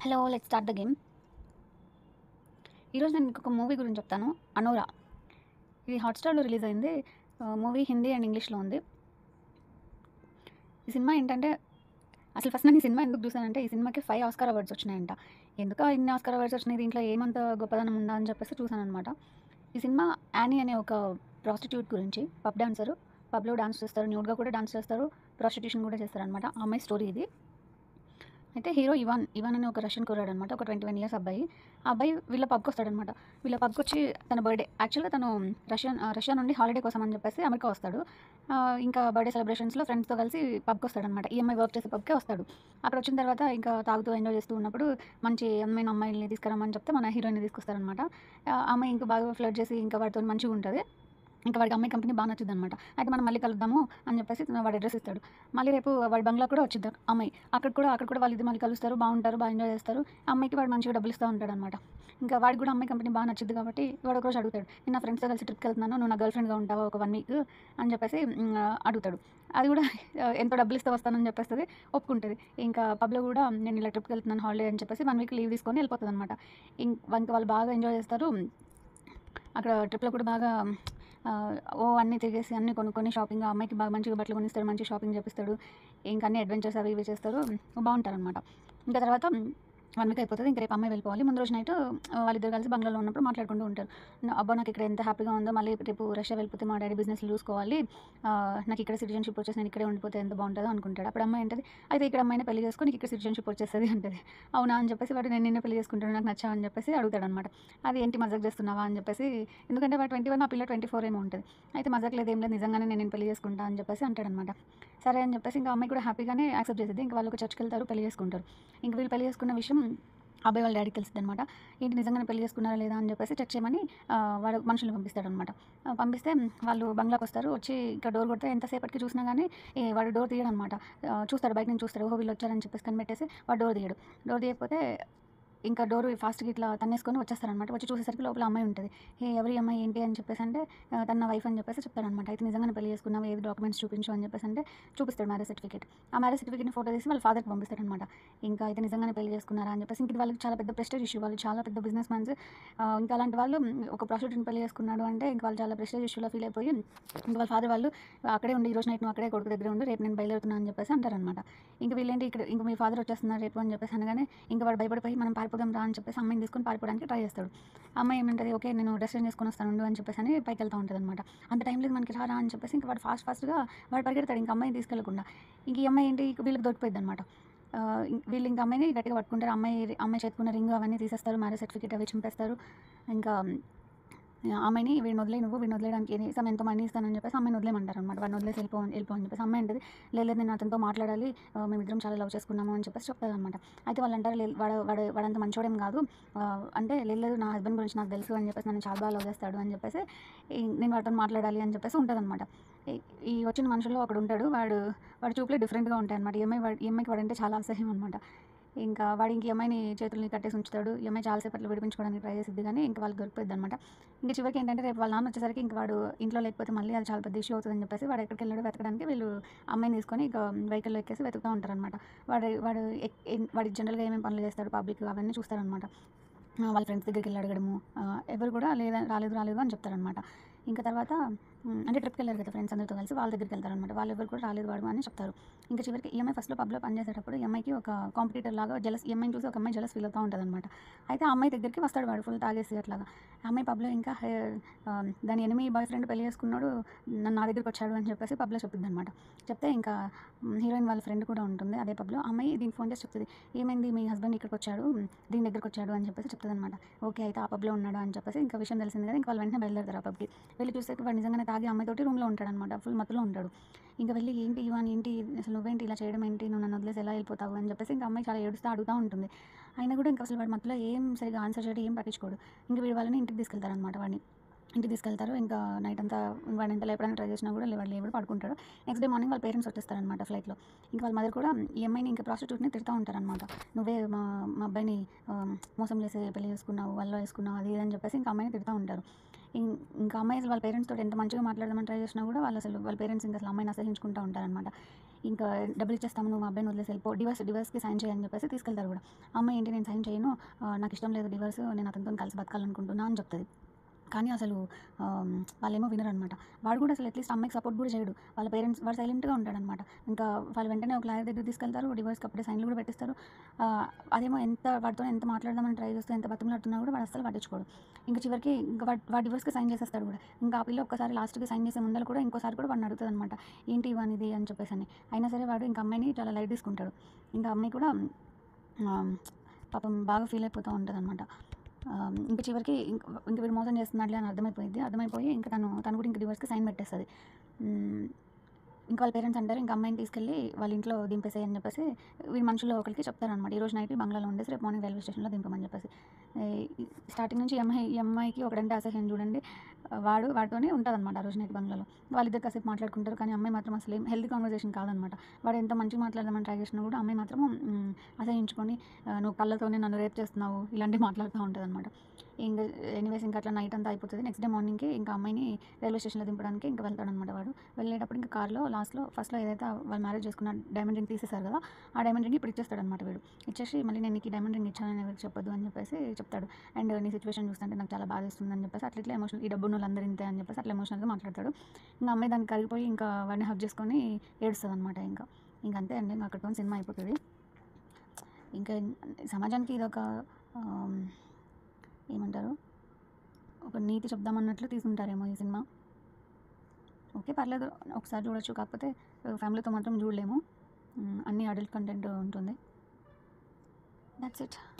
Hello, let's start the game. ఈరోజు నేను మీకు ఒక మూవీ గురించి చెప్తాను. 'అనోరా'. ఇది హాట్‌స్టార్‌లో రిలీజ్ అయింది. మూవీ హిందీ అండ్ ఇంగ్లీష్‌లో ఉంది. ఈ సినిమా ఏంటంటే, అసలు ఫస్ట్ నేను ఈ సినిమా ఎందుకు చూసానంటే, ఈ సినిమాకి 5 ఆస్కార్ అవార్డ్స్ వచ్చినాయంట. ఎందుకా ఇన్ని ఆస్కార్ అవార్డ్స్ వచ్చినాయి, దీంట్లో ఏమంత గొప్పదనం ఉందా అని చెప్పేసి చూసాననమాట. ఈ సినిమా యానీ అనే ఒక ప్రాస్టిట్యూట్ గురించి. Pub dancer. పబ్‌లో డాన్స్ చేస్తారు. న్యూడ్‌గా కూడా డాన్స్ చేస్తారు. ప్రాస్టిట్యూషన్ కూడా చేస్తారనమాట. ఆ అమ్మాయి స్టోరీ ఇది. అయితే హీరో ఇవాన్. ఇవాన్ అనే ఒక రష్యన్ కుర్రాడనమాట. ఒక 21 ఇయర్స్ అబ్బాయి. ఆ అబ్బాయి వీళ్ళ పబ్‌కొస్తాడనమాట. వీళ్ళ పబ్‌కొచ్చి తన బర్త్‌డే యాక్చువల్‌గా తను రష్యా నుండి హాలిడే కోసం అని చెప్పేసి అమెరికా వస్తాడు. ఇంకా బర్త్‌డే సెలబ్రేషన్స్‌లో ఫ్రెండ్స్‌తో కలిసి పబ్‌కొస్తాడనమాట. ఈ అమ్మాయి వర్క్ చేసే పబ్‌కే వస్తాడు. అక్కడొచ్చిన తర్వాత ఇంకా తాగుతూ ఎంజాయ్ చేస్తూ ఉన్నప్పుడు మంచి అందమైన అమ్మాయిల్ని తీసుకురమ్మని చెప్తే మన హీరోయిన్‌ని తీసుకొస్తారనమాట. ఆ అమ్మాయి ఇంకా బాగా ఫ్లర్ట్ చేసి ఇంకా వాడితోని మంచిగుంటది. ఇంకా వాడికి అమ్మాయి కంపెనీ బాగా నచ్చుద్దనమాట. అయితే మనం మళ్ళీ కలుద్దాము అని చెప్పేసి వాడు అడ్రెస్ ఇస్తాడు. మళ్ళీ రేపు వాడి బంగ్లాకి కూడా వచ్చిద్ది అమ్మాయి. అక్కడ కూడా వాళ్ళిద్దరు మళ్ళీ కలుస్తారు. బాగుంటారు. బాగా ఎంజాయ్ చేస్తారు. ఆ అమ్మాయికి వాడు మంచిగా డబ్బులు ఇస్తా ఉంటాడనమాట. ఇంకా వాడికి కూడా అమ్మాయి కంపెనీ బాగా నచ్చుద్ది కాబట్టి వాడు ఒకరోజు అడుగుతాడు. నేను నా ఫ్రెండ్స్‌తో కలిసి ట్రిప్‌కి వెళ్తున్నాను. నువ్వు నా గర్ల్ ఫ్రెండ్‌గా ఉంటావా ఒక 1 వీక్ అని చెప్పేసి అడుగుతాడు. అది కూడా ఎంతో డబ్బులు ఇస్తే వస్తానని చెప్పేస్తది. ఒప్పుకుంటది. ఇంకా పబ్‌లో కూడా నేను ఇలా ట్రిప్‌కి వెళ్తున్నాను హాలిడే అని చెప్పేసి 1 వీక్ లీవ్ తీసుకొని వెళ్ళిపోతదనమాట. ఇంక వాళ్ళు బాగా ఎంజాయ్ చేస్తారు. అక్కడ ట్రిప్‌లో కూడా బాగా అన్నీ తిరిగేసి అన్నీ కొనుక్కొని షాపింగ్ ఆ అమ్మాయికి బాగా మంచిగా బట్టలు కొనిస్తాడు. మంచిగా షాపింగ్ చేపిస్తాడు. ఇంక అన్ని అడ్వెంచర్స్ అవి ఇవి చేస్తారు. బావుంటారనమాట. ఇంకా తర్వాత 1 వీక్ అయిపోతది. ఇంక రేపు అమ్మాయి వెళ్ళిపోవాలి. ముందు రోజు నైట్ వాళ్ళిద్దరు కలిసి బంగ్లాలో ఉన్నప్పుడు మాట్లాడుకుంటూ ఉంటారు. అబ్బా! నాకిక్కడ ఎంత హ్యాపీగా ఉందో మళ్ళీ రేపు రష్యా వెళ్ళిపోతే మా డ్యాడీ బిజినెస్‌లు చూసుకోవాలి. నాకిక్కడ సిటిజన్‌షిప్ వచ్చేసి నేను ఇక్కడే ఉండిపోతే ఎంత బావుంటదో అనుకుంటాడు. అప్పుడు అమ్మాయి అంటది, అయితే ఇక్కడ అమ్మాయిని పెళ్లి చేసుకో నీకు ఇక్కడ సిటిజన్‌షిప్ వచ్చేస్తది అంటది. అవునా అని చెప్పేసి వాడు నేను నిన్నే పెళ్లి చేసుకుంటాను నాకు నచ్చావు అని చెప్పేసి అడుగుతాడనమాట. అది ఏంటి మజాక్ చేస్తున్నావా అని చెప్పేసి ఎందుకంటే వాడు 21 ఆ పిల్ల 24 ఏమో ఉంటది. అయితే మజాక్ లేదు ఏం లేదు నిజంగానే నేను నిన్ను పెళ్లి చేసుకుంటా అని చెప్పేసి అంటాడనమాట. సరే అని చెప్పేసి ఇంకా అమ్మాయి కూడా హ్యాపీగానే యాక్సెప్ట్ చేసిద్ది. ఇంక వాళ్ళు ఒక చర్చ్‌కెళ్తారు పెళ్లి చేసుకుంటారు. ఇంక వీళ్ళు పెళ్లి చేసుకున్న విషయం అబ్బాయి వాళ్ళ డ్యాడీకి తెలిసిద్దనమాట. ఏంటి నిజంగానే పెళ్లి చేసుకున్నారా లేదా అని చెప్పేసి చెక్ చేయమని వాడు మనుషుల్ని పంపిస్తాడనమాట. పంపిస్తే వాళ్ళు బంగ్లాకొస్తారు. వచ్చి ఇక్కడ డోర్ కొడితే ఎంతసేపటికి చూసినా గానీ వాడు డోర్ తీయడనమాట. చూస్తాడు బయట నుంచి చూస్తాడు. ఓహో! వీళ్ళొచ్చారని చెప్పేసి కనిపెట్టేసి వాడు డోర్ తీయడు. డోర్ తీయకపోతే ఇంకా డోర్ ఫాస్ట్‌గా ఇట్లా తన్నేసుకొని వచ్చేస్తారనమాట. వచ్చి చూసేసరికి లోపల అమ్మాయి ఉంటది. ఎవరి అమ్మాయి ఏంటి అని చెప్పేసంటే తను నా వైఫ్ అని చెప్పేసి చెప్తాడనమాట. అయితే నిజంగానే పెళ్లి చేసుకున్నావా? ఏది డాక్యుమెంట్స్ చూపించు అని చెప్పేసంటే చూపిస్తాడు మ్యారేజ్ సర్టిఫికేట్. ఆ మ్యారేజ్ సర్టిఫికేట్‌ని ఫోటో తీసి వాళ్ళ ఫాదర్‌కి పంపిస్తాడనమాట. ఇంకా అయితే నిజంగానే పెళ్లి చేసుకున్నారా అని చెప్పేసి ఇంక ఇది వాళ్ళకి చాలా పెద్ద ప్రెస్టీజ్ ఇష్యూ. వాళ్ళు చాలా పెద్ద బిజినెస్ మ్యాన్స్. ఇంకా అలాంటి వాళ్ళు ఒక ప్రాస్టిట్యూట్‌ని పెళ్లి చేసుకున్నాడు అంటే ఇంక వాళ్ళు చాలా ప్రెస్టీజ్ ఇష్యూలా ఫీల్ అయిపోయి ఇంక వాళ్ళ ఫాదర్ వాళ్ళు అక్కడే ఉండి ఈరోజు నైట్ నువ్వు అక్కడే కొడుకు దగ్గరే ఉండు. రేపు నేను బయలుదేరుతున్నా అని చెప్పేసి అంటారనమాట. ఇంక వీళ్ళేంటి ఇక్కడ ఇంక మీ ఫాదర్ వచ్చేస్తున్నారు రేపు అని చెప్పేసి అనగానే ఇంక వాడు భయపడిపోయి మనం పారిపోదాం రా అని చెప్పేసి అమ్మాయిని తీసుకొని పారిపోవడానికి ట్రై చేస్తాడు. ఆ అమ్మాయి ఏమంటది ఓకే నేను డ్రెస్ చేంజ్ చేసుకొని వస్తాను ఉండు అని చెప్పేసి అని పైకెళ్తా ఉంటదనమాట. అంత టైం లేదు మనకి రా అని చెప్పేసి ఇంక వాడు ఫాస్ట్‌గా వాడు పరిగెడతాడు ఇంక అమ్మాయిని తీసుకెళ్ళకుండా. ఇంక ఈ అమ్మాయి ఏంటి వీళ్ళకి దొరికిపోయిద్దనమాట. వీళ్ళు ఇంక అమ్మాయిని గట్టిగా పట్టుకుంటారు. అమ్మాయి చేతికున్న రింగ్ అవన్నీ తీసేస్తారు. మ్యారేజ్ సర్టిఫికేట్ అవి చింపేస్తారు. ఇంకా అమ్మాయిని వీడిని వదిలేయి నువ్వు వీడిని వదిలేయడానికి సమ్ ఎంతో మనీ ఇస్తానని చెప్పేసి అమ్మాయిని వదిలేయమంటారనమాట. వాడిని వదిలేసి వెళ్ళిపో అని చెప్పేసి అమ్మాయి అంటది లేదు లేదు నేను అతనితో మాట్లాడాలి. మేమిద్దరం చాలా లవ్ చేసుకున్నాము అని చెప్పేసి చెప్తాదనమాట. అయితే వాళ్ళు అంటారు లేదు వాడంత మంచోడేం కాదు. అంటే లేదు నా హస్బెండ్ గురించి నాకు తెలుసు అని చెప్పేసి నన్ను చాలా బాగా లవ్ చేస్తాడు అని చెప్పేసి నేను వాడితో మాట్లాడాలి అని చెప్పేసి ఉంటదనమాట. ఈ ఈ వచ్చిన మనుషుల్లో ఒకడు ఉంటాడు. వాడి చూపులే డిఫరెంట్‌గా ఉంటాయనమాట. ఈ అమ్మాయికి వాడంటే చాలా అసహ్యం అనమాట. ఇంకా వాడు ఇంక ఈ అమ్మాయిని చేతుల్ని కట్టేసి ఉంచుతాడు. ఈ అమ్మాయి చాలా సేపట్లో విడిపించుకోవడానికి ట్రై చేసిద్ది గానీ ఇంక వాళ్ళకి దొరికిపోయిద్దనమాట. ఇంక చివరికి ఏంటంటే రేపు వాళ్ళ నాన్న వచ్చేసరికి ఇంక వాడు ఇంట్లో లేకపోతే మళ్ళీ అది చాలా పెద్ద ఇష్యూ అవుతుందని చెప్పేసి వాడు ఎక్కడికెళ్ళాడో వెతకడానికి వీళ్ళు అమ్మాయిని తీసుకొని ఇక వెహికల్‌లో ఎక్కేసి వెతుకుతా ఉంటారనమాట. వాడు వాడు వాడు జనరల్‌గా ఏమేమి పనులు చేస్తాడు పబ్లిక్ అవన్నీ చూస్తారనమాట. వాళ్ళ ఫ్రెండ్స్ దగ్గరికెళ్ళి అడగడము. ఎవరు కూడా రాలేదు అని చెప్తారనమాట. ఇంక తర్వాత అంటే ట్రిప్‌కెళ్లారు కదా ఫ్రెండ్స్ అందరితో కలిసి వాళ్ళ దగ్గరికెళ్తారనమాట. వాళ్ళెవ్వరు కూడా రాలేదు వాడు అని చెప్తారు. ఇంక చివరికి ఈ అమ్మాయి ఫస్ట్‌లో పబ్‌లో పనిచేసేటప్పుడు ఈ అమ్మాయికి ఒక కాంపిటీటర్ లాగా ఈ అమ్మాయిని చూసి ఒక అమ్మాయి జెలస్ ఫీల్ అవుతా ఉంటదనమాట. అయితే ఆ అమ్మాయి దగ్గరికి వస్తాడు వాడు ఫుల్ తాగేసి అట్లాగా. ఆ అమ్మాయి పబ్‌లో ఇంకా దాని ఎనిమీ బాయ్ ఫ్రెండ్ పెళ్లి చేసుకున్నాడు. నా దగ్గరికొచ్చాడు అని చెప్పేసి పబ్‌లో చెప్పుద్దనమాట. చెప్తే ఇంకా హీరోయిన్ వాళ్ళ ఫ్రెండ్ కూడా ఉంటుంది అదే పబ్‌లో. ఆ అమ్మాయి దీనికి ఫోన్ చేసి చెప్తది. ఏమైంది మీ హస్బెండ్ ఇక్కడికొచ్చాడు. దీని దగ్గరికొచ్చాడు అని చెప్పేసి చెప్తదనమాట. ఓకే. అయితే ఆ పబ్‌లో ఉన్నాడా అని చెప్పేసి ఇంకా విషయం తెలిసింది కదా! ఇంక వాళ్ళు వెంటనే బయలుదేరుతారు ఆ పబ్‌కి. వెళ్లి చూసేసరికి వాడు నిజంగానే తాగి అమ్మాయితోటి రూమ్‌లో ఉంటాడనమాట. ఫుల్ మత్తులో ఉంటాడు. ఇంక వెళ్ళి ఏంటి ఇవాన్ ఏంటి అసలు నువ్వేంటి ఇలా చేయడం ఏంటి? నువ్వు నన్ను వదిలేసి ఎలా వెళ్ళిపోతావు? అని చెప్పేసి ఇంక అమ్మాయి చాలా ఏడుస్తా అడుగుతా ఉంటుంది. అయినా కూడా ఇంక అసలు వాడు మత్తులో ఏం సరిగ్గా ఆన్సర్ చేయడు, ఏం పట్టించుకోడు. ఇంక వీడు వాళ్ళని ఇంటికి తీసుకెళ్తారనమాట వాడిని. ఇంటికి తీసుకెళ్తారు. ఇంకా నైట్ అంతా వాడిని ఎంత లేపడానికి ట్రై చేసినా కూడా వాడు లేవడు పడుకుంటాడు. నెక్స్ట్ డే మార్నింగ్ వాళ్ళ పేరెంట్స్ వచ్చేస్తారనమాట ఫ్లైట్‌లో. ఇంక వాళ్ళ మదర్ కూడా ఈ అమ్మాయిని ఇంక ప్రాస్టిట్యూట్‌ని తిడతా ఉంటారనమాట. నువ్వే మా అబ్బాయిని మోసం చేసి పెళ్లి చేసుకున్నావు, వలలో వేసుకున్నావు అది ఇది అని చెప్పేసి ఇంక అమ్మాయిని తిడతా ఉంటారు. ఇంకా అమ్మాయి అసలు వాళ్ళ పేరెంట్స్ తోటి ఎంత మంచిగా మాట్లాడదామని ట్రై చేసినా కూడా వాళ్ళ పేరెంట్స్ ఇంక అసలు అమ్మాయిని అసహించుకుంటా ఉంటారనమాట. ఇంకా డబ్బులు ఇచ్చేస్తాము, నువ్వు మా అబ్బాయిని వదిలేసి వెళ్ళిపో, డివర్స్‌కి సైన్ చేయి అని చెప్పేసి తీసుకెళ్తారు కూడా. ఆ అమ్మాయి ఏంటి, నేను సైన్ చేయను, నాకు ఇష్టం లేదు డివోర్స్, నేను అతనితోని కలిసి బతకాలనుకుంటున్నా అని చెప్తది. కానీ అసలు వాళ్ళేమో వినరనమాట. వాడు కూడా అసలు అట్లీస్ట్ అమ్మాయికి సపోర్ట్ కూడా చేయడు. వాళ్ళ పేరెంట్స్, వాడు సైలెంట్‌గా ఉంటాడనమాట. ఇంకా వాళ్ళు వెంటనే ఒక లాయర్ దగ్గరికి తీసుకెళ్తారు. డివోర్స్‌కి అప్పుడే సైన్‌లు కూడా పెట్టిస్తారు. అదేమో వాడితోని ఎంత మాట్లాడదామని ట్రై చేస్తూ, ఎంత బతిమలాడుతున్నా కూడా వాడు అస్సలు పట్టించుకోడు. ఇంక చివరికి ఇంక వాడు డివోర్స్‌కి సైన్ చేసేస్తాడు కూడా. ఇంకా ఆ పిల్ల ఒక్కసారి లాస్ట్‌కి సైన్ చేసే ముందల కూడా ఇంకోసారి కూడా వాడిని అడుగుతదనమాట. ఏంటి ఇవనిది అని చెప్పేసని. అయినా సరే వాడు ఇంక అమ్మాయిని చాలా లైట్ తీసుకుంటాడు. ఇంకా అమ్మాయి కూడా ఆహ్, పాపం బాగా ఫీల్ అయిపోతూ ఉంటదనమాట. ఇంక చివరికి ఇంక వీడు మోసం చేస్తున్నాడులే అని అర్థమైపోయిద్ది. అర్థమైపోయి ఇంక తను కూడా ఇంక డివోర్స్‌కి సైన్ పెట్టేస్తది. హ్మ్. ఇంక వాళ్ళ పేరెంట్స్ అంటారు, ఇంక అమ్మాయిని తీసుకెళ్ళి వాళ్ళ ఇంట్లో దింపేసేయి అని చెప్పేసి వీడి మనుషుల్లో ఒకళ్ళకి చెప్తారనమాట. ఈరోజు నైట్ ఈ బంగ్లాలో ఉండేసి రేపు మార్నింగ్ రైల్వే స్టేషన్‌లో దింపమని చెప్పేసి. స్టార్టింగ్ నుంచి ఈ అమ్మాయికి ఒకడంటే అసహ్యం చూడండి. వాడితోనే ఉంటదనమాట ఆ రోజు నైట్ బంగ్లాలో. వాళ్ళిద్దరు కాసేపు మాట్లాడుకుంటారు. కానీ అమ్మాయి మాత్రం అసలేం హెల్తీ కన్వర్జేషన్ కాదనమాట. వాడు ఎంత మంచిగా మాట్లాడదామని ట్రై చేసినా కూడా అమ్మాయి మాత్రం అసహించుకొని, నువ్వు కళ్ళతోనే నన్ను రేప్ చేస్తున్నావు ఇలాంటివి మాట్లాడుతూ ఉంటదనమాట. ఇంక ఎనీవేస్ ఇంక అట్లా నైట్ అంతా అయిపోతది. నెక్స్ట్ డే మార్నింగ్‌కి ఇంకా అమ్మాయిని రైల్వే స్టేషన్‌లో దింపడానికి ఇంక వెళ్తాడనమాట వాడు. వెళ్ళేటప్పుడు ఇంక కార్‌లో ఫస్ట్‌లో ఏదైతే వాళ్ళు మ్యారేజ్ చేసుకున్న డైమండ్ రింగ్ తీసేసారు కదా! ఆ డైమండ్ రింగ్ ఇప్పుడు ఇచ్చేస్తాడనమాట వీడు. ఇచ్చేసి మళ్ళీ నేను నీకు ఈ డైమండ్ రింగ్ ఇచ్చానని ఎవరికీ చెప్పొద్దు అని చెప్పేసి చెప్తాడు. అండ్ నీ సిట్యుయేషన్ చూస్తుంటే నాకు చాలా బాధేస్తుందని చెప్పేసి అట్లా ఇట్లా ఎమోషనల్, ఈ డబ్బున్నోళ్ళందరూ ఇంతే అని చెప్పేసి అట్లా ఎమోషనల్‌గా మాట్లాడతాడు. ఇంక అమ్మాయి దానికి కరిగిపోయి ఇంకా వాడిని హగ్ చేసుకొని ఏడుస్తదనమాట ఇంక. ఇంకంతే అండి. ఇంక అక్కడితోని సినిమా అయిపోతది. ఇంకా సమాజానికి ఇదొక ఆహ్, ఏమంటారు, ఒక నీతి చెప్దామన్నట్లు తీసుంటారేమో ఈ సినిమా. ఓకే. పర్లేదు. ఒకసారి చూడొచ్చు. కాకపోతే ఫ్యామిలీతో మాత్రం చూడలేము. అన్నీ అడల్ట్ కంటెంట్ ఉంటుంది. That's it.